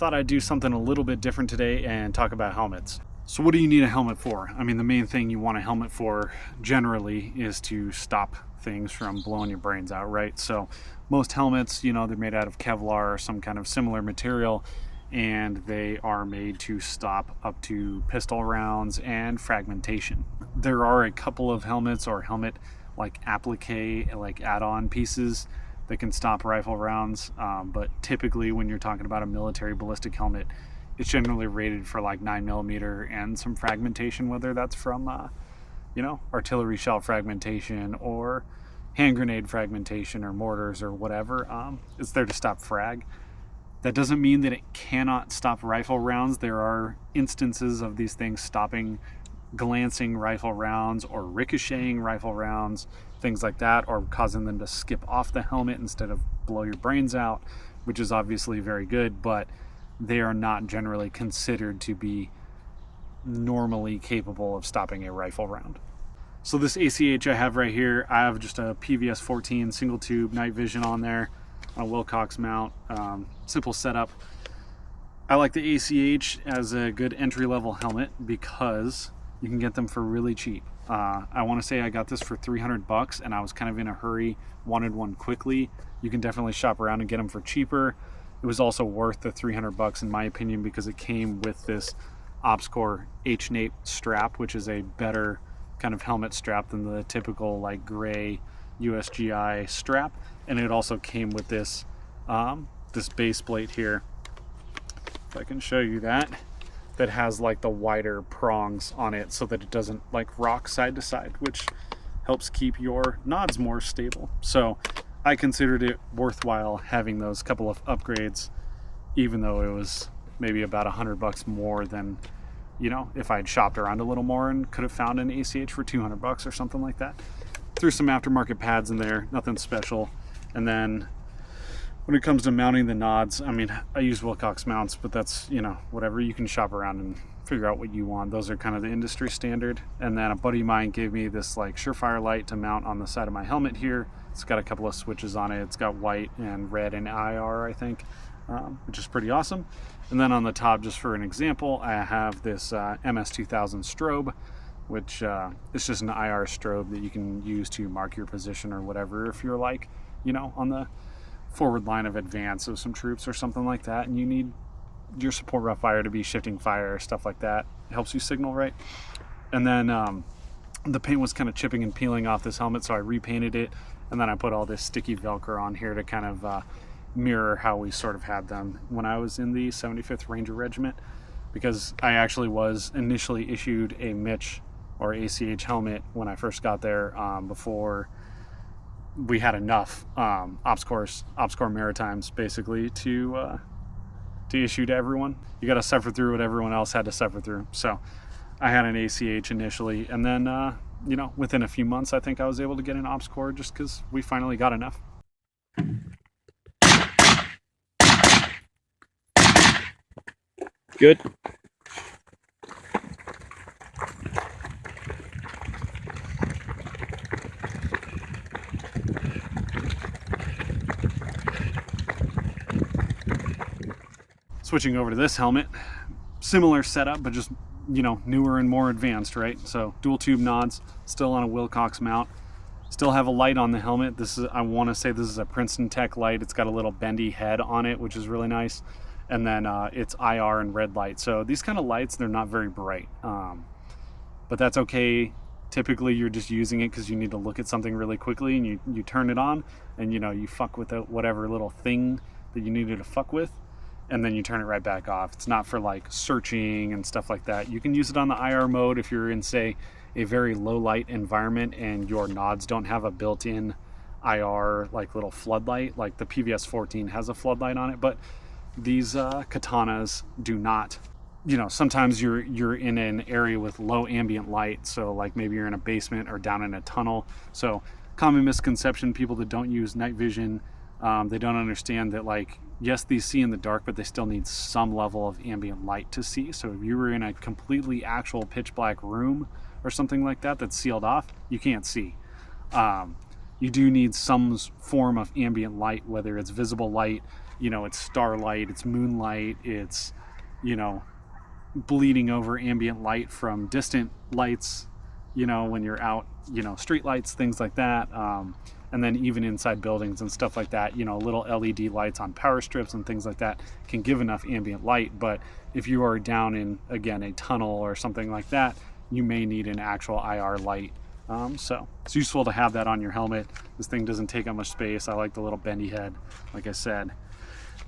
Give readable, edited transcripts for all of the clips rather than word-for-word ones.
thought I'd do something a little bit different today and talk about helmets. So what do you need a helmet for? I mean, the main thing you want a helmet for generally is to stop things from blowing your brains out, right? So most helmets, you know, they're made out of Kevlar or some kind of similar material, and they are made to stop up to pistol rounds and fragmentation. There are a couple of helmets or helmet like applique, like add-on pieces that can stop rifle rounds, but typically when you're talking about a military ballistic helmet, it's generally rated for like 9mm and some fragmentation, whether that's from you know, artillery shell fragmentation or hand grenade fragmentation or mortars or whatever. It's there to stop frag. That doesn't mean that it cannot stop rifle rounds. There are instances of these things stopping glancing rifle rounds or ricocheting rifle rounds, things like that, or causing them to skip off the helmet instead of blow your brains out, which is obviously very good, but they are not generally considered to be normally capable of stopping a rifle round. So this ACH I have right here, I have just a PVS 14 single tube night vision on there, a Wilcox mount, simple setup. I like the ACH as a good entry-level helmet because you can get them for really cheap. I want to say I got this for $300 and I was kind of in a hurry, wanted one quickly. You can definitely shop around and get them for cheaper. It was also worth the $300 in my opinion because it came with this OpsCore H-Nape strap, which is a better kind of helmet strap than the typical like gray USGI strap, and it also came with this this base plate here, if I can show you that has like the wider prongs on it so that it doesn't like rock side to side, which helps keep your nods more stable. So I considered it worthwhile having those couple of upgrades, even though it was maybe about $100 more than, you know, if I'd shopped around a little more and could have found an ACH for $200 or something like that. Threw some aftermarket pads in there, nothing special. And then when it comes to mounting the nods, I mean, I use Wilcox mounts, but that's, you know, whatever. You can shop around and figure out what you want. Those are kind of the industry standard. And then a buddy of mine gave me this like Surefire light to mount on the side of my helmet here. It's got a couple of switches on it. It's got white and red and IR, I think, which is pretty awesome. And then on the top, just for an example, I have this MS2000 strobe, which is just an IR strobe that you can use to mark your position or whatever if you're like, you know, on the forward line of advance of some troops or something like that, and you need your support rough fire to be shifting fire, stuff like that. It helps you signal right. And then the paint was kind of chipping and peeling off this helmet, so I repainted it, and then I put all this sticky Velcro on here to kind of mirror how we sort of had them when I was in the 75th Ranger Regiment, because I actually was initially issued a Mitch or ACH helmet when I first got there, before we had enough OpsCore Maritimes basically to issue to everyone. You got to suffer through what everyone else had to suffer through. So I had an ACH initially, and then you know, within a few months I think I was able to get an OpsCore just because we finally got enough. Good. Switching over to this helmet, similar setup, but just, you know, newer and more advanced, right? So dual tube nods, still on a Wilcox mount, still have a light on the helmet. This is, I want to say this is a Princeton Tech light. It's got a little bendy head on it, which is really nice. And then it's IR and red light. So these kind of lights, they're not very bright, but that's okay. Typically you're just using it because you need to look at something really quickly, and you turn it on, and you know, you fuck with whatever little thing that you needed to fuck with, and then you turn it right back off. It's not for like searching and stuff like that. You can use it on the IR mode if you're in, say, a very low light environment and your nods don't have a built-in IR like little floodlight. Like the PVS 14 has a floodlight on it, but these katanas do not. You know, sometimes you're in an area with low ambient light, so like maybe you're in a basement or down in a tunnel. So common misconception, people that don't use night vision, they don't understand that, like, yes, these see in the dark, but they still need some level of ambient light to see. So if you were in a completely actual pitch black room or something like that that's sealed off, you can't see. You do need some form of ambient light, whether it's visible light, you know, it's starlight, it's moonlight, it's, you know, bleeding over ambient light from distant lights, you know, when you're out, you know, street lights, things like that. And then even inside buildings and stuff like that, you know, little LED lights on power strips and things like that can give enough ambient light. But if you are down in, again, a tunnel or something like that, you may need an actual IR light. So it's useful to have that on your helmet. This thing doesn't take up much space. I like the little bendy head, like I said.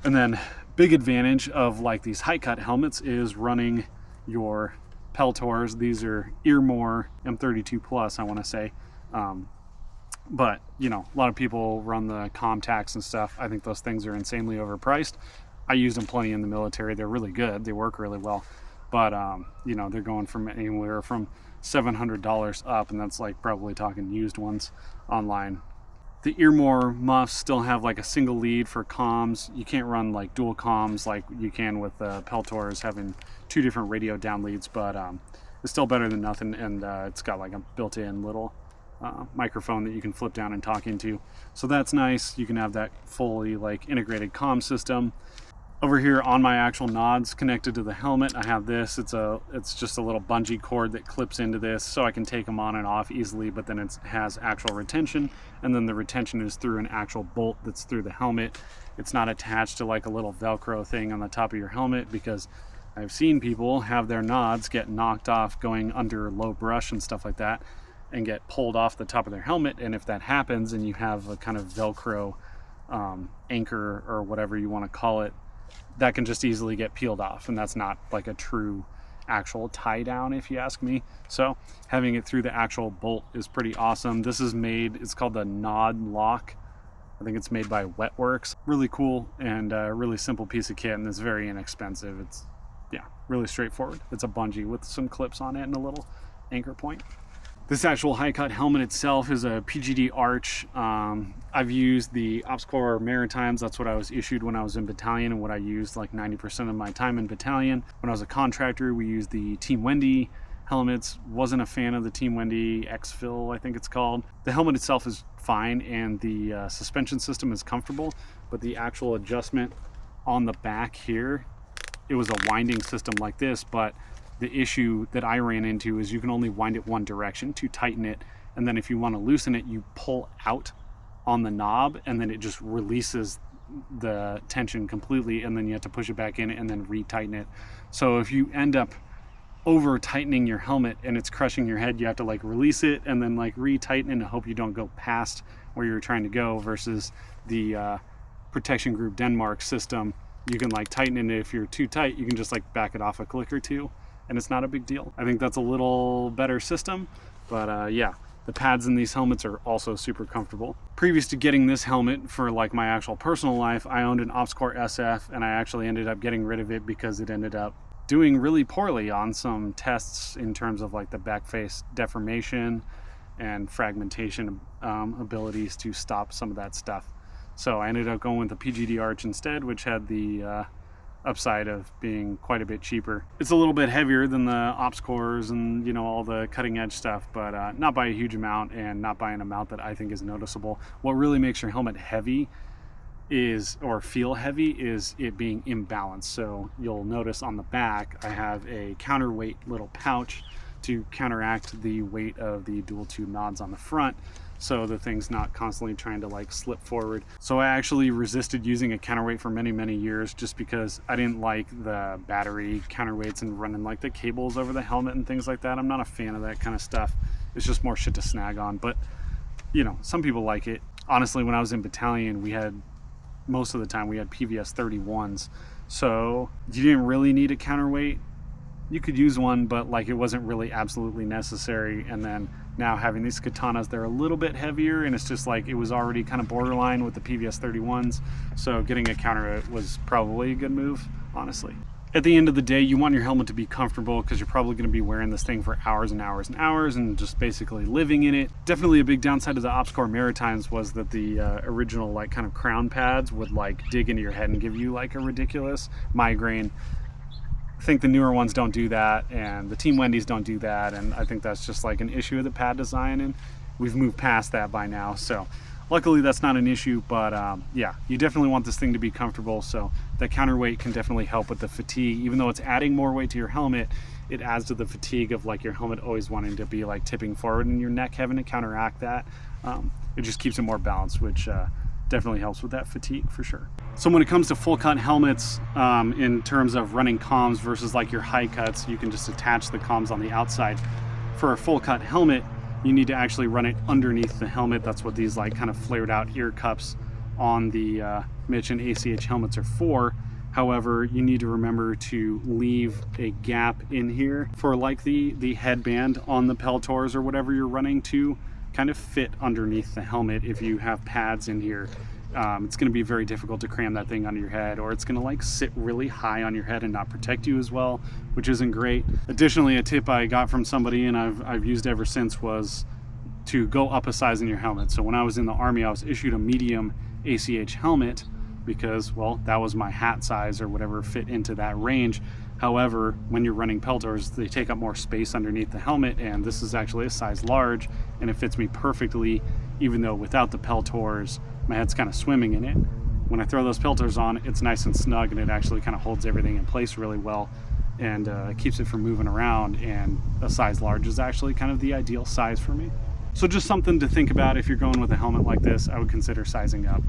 And then big advantage of like these high cut helmets is running your Peltors. These are Earmore M32 Plus, I want to say. But, you know, a lot of people run the Comtacs and stuff. I think those things are insanely overpriced. I use them plenty in the military. They're really good. They work really well. But, you know, they're going from anywhere from $700 up, and that's like probably talking used ones online. The Earmore muffs still have like a single lead for comms. You can't run like dual comms like you can with Peltors having 2 different radio down leads, but it's still better than nothing, and it's got like a built-in little microphone that you can flip down and talk into. So that's nice. You can have that fully like integrated comm system. Over here on my actual nods connected to the helmet, I have this. It's just a little bungee cord that clips into this, so I can take them on and off easily, but then it has actual retention, and then the retention is through an actual bolt that's through the helmet. It's not attached to like a little Velcro thing on the top of your helmet, because I've seen people have their nods get knocked off going under low brush and stuff like that and get pulled off the top of their helmet, and if that happens and you have a kind of Velcro anchor or whatever you want to call it, that can just easily get peeled off, and that's not like a true actual tie down, if you ask me. So having it through the actual bolt is pretty awesome. This is made, it's called the Nod Lock. I think it's made by Wetworks. Really cool and a really simple piece of kit, and it's very inexpensive. It's, yeah, really straightforward. It's a bungee with some clips on it and a little anchor point. This actual high cut helmet itself is a PGD Arch. I've used the Ops Corps Maritimes. That's what I was issued when I was in battalion, and what I used like 90% of my time in battalion. When I was a contractor, we used the Team Wendy helmets. Wasn't a fan of the Team Wendy X-Fill, I think it's called. The helmet itself is fine, and the suspension system is comfortable, but the actual adjustment on the back here, it was a winding system like this, but the issue that I ran into is you can only wind it one direction to tighten it, and then if you want to loosen it, you pull out on the knob, and then it just releases the tension completely, and then you have to push it back in and then retighten it. So if you end up over tightening your helmet and it's crushing your head, you have to like release it and then like retighten it and hope you don't go past where you're trying to go, versus the Protection Group Denmark system. You can like tighten it. If you're too tight, you can just like back it off a click or two, and it's not a big deal. I think that's a little better system, but yeah, the pads in these helmets are also super comfortable. Previous to getting this helmet for like my actual personal life, I owned an Ops Corps SF, and I actually ended up getting rid of it because it ended up doing really poorly on some tests in terms of like the back face deformation and fragmentation abilities to stop some of that stuff. So I ended up going with the PGD Arch instead, which had the upside of being quite a bit cheaper. It's a little bit heavier than the Ops Corps and, you know, all the cutting edge stuff, but not by a huge amount, and not by an amount that I think is noticeable. What really makes your helmet heavy is, or feel heavy, is it being imbalanced. So you'll notice on the back I have a counterweight little pouch to counteract the weight of the dual tube nods on the front, so the thing's not constantly trying to like slip forward. So I actually resisted using a counterweight for many years, just because I didn't like the battery counterweights and running like the cables over the helmet and things like that. I'm not a fan of that kind of stuff. It's just more shit to snag on, but you know, some people like it. Honestly, when I was in battalion, most of the time we had PVS 31s, so you didn't really need a counterweight. You could use one, but like it wasn't really absolutely necessary. And then now having these katanas, they're a little bit heavier, and it's just like it was already kind of borderline with the PVS 31s, so getting a counterweight was probably a good move, honestly. At the end of the day, you want your helmet to be comfortable, because you're probably going to be wearing this thing for hours and hours and hours and just basically living in it. Definitely a big downside of the Ops Corps Maritimes was that the original like kind of crown pads would like dig into your head and give you like a ridiculous migraine. I think the newer ones don't do that, and the Team Wendy's don't do that, and I think that's just like an issue of the pad design, and we've moved past that by now. So luckily that's not an issue, but yeah, you definitely want this thing to be comfortable. So that counterweight can definitely help with the fatigue. Even though it's adding more weight to your helmet, it adds to the fatigue of like your helmet always wanting to be like tipping forward and your neck having to counteract that. It just keeps it more balanced, which definitely helps with that fatigue for sure. So when it comes to full cut helmets, in terms of running comms versus like your high cuts, you can just attach the comms on the outside. For a full cut helmet, you need to actually run it underneath the helmet. That's what these like kind of flared out ear cups on the Mitch and ACH helmets are for. However, you need to remember to leave a gap in here for like the headband on the Peltors or whatever you're running to kind of fit underneath the helmet. If you have pads in here, it's going to be very difficult to cram that thing under your head, or it's going to like sit really high on your head and not protect you as well, which isn't great. Additionally, a tip I got from somebody and I've used ever since was to go up a size in your helmet. So when I was in the Army, I was issued a medium ACH helmet because, well, that was my hat size or whatever fit into that range. However, when you're running Peltors, they take up more space underneath the helmet, and this is actually a size large, and it fits me perfectly, even though without the Peltors, my head's kind of swimming in it. When I throw those Peltors on, it's nice and snug, and it actually kind of holds everything in place really well, and keeps it from moving around, and a size large is actually kind of the ideal size for me. So just something to think about if you're going with a helmet like this. I would consider sizing up,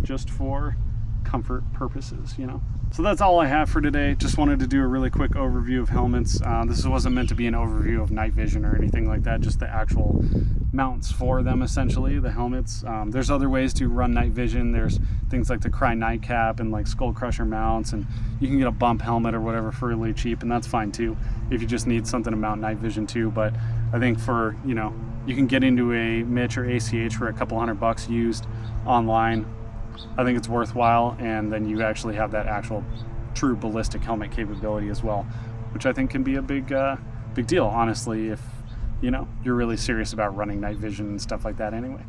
just for comfort purposes, you know. So that's all I have for today. Just wanted to do a really quick overview of helmets. This wasn't meant to be an overview of night vision or anything like that, just the actual mounts for them, essentially, the helmets. There's other ways to run night vision. There's things like the Cry Nightcap and like Skull Crusher mounts, and you can get a bump helmet or whatever for really cheap, and that's fine too if you just need something to mount night vision too. But I think for, you know, you can get into a Mitch or ACH for a couple $100 used online. I think it's worthwhile, and then you actually have that actual true ballistic helmet capability as well, which I think can be a big deal, honestly, if, you know, you're really serious about running night vision and stuff like that anyway.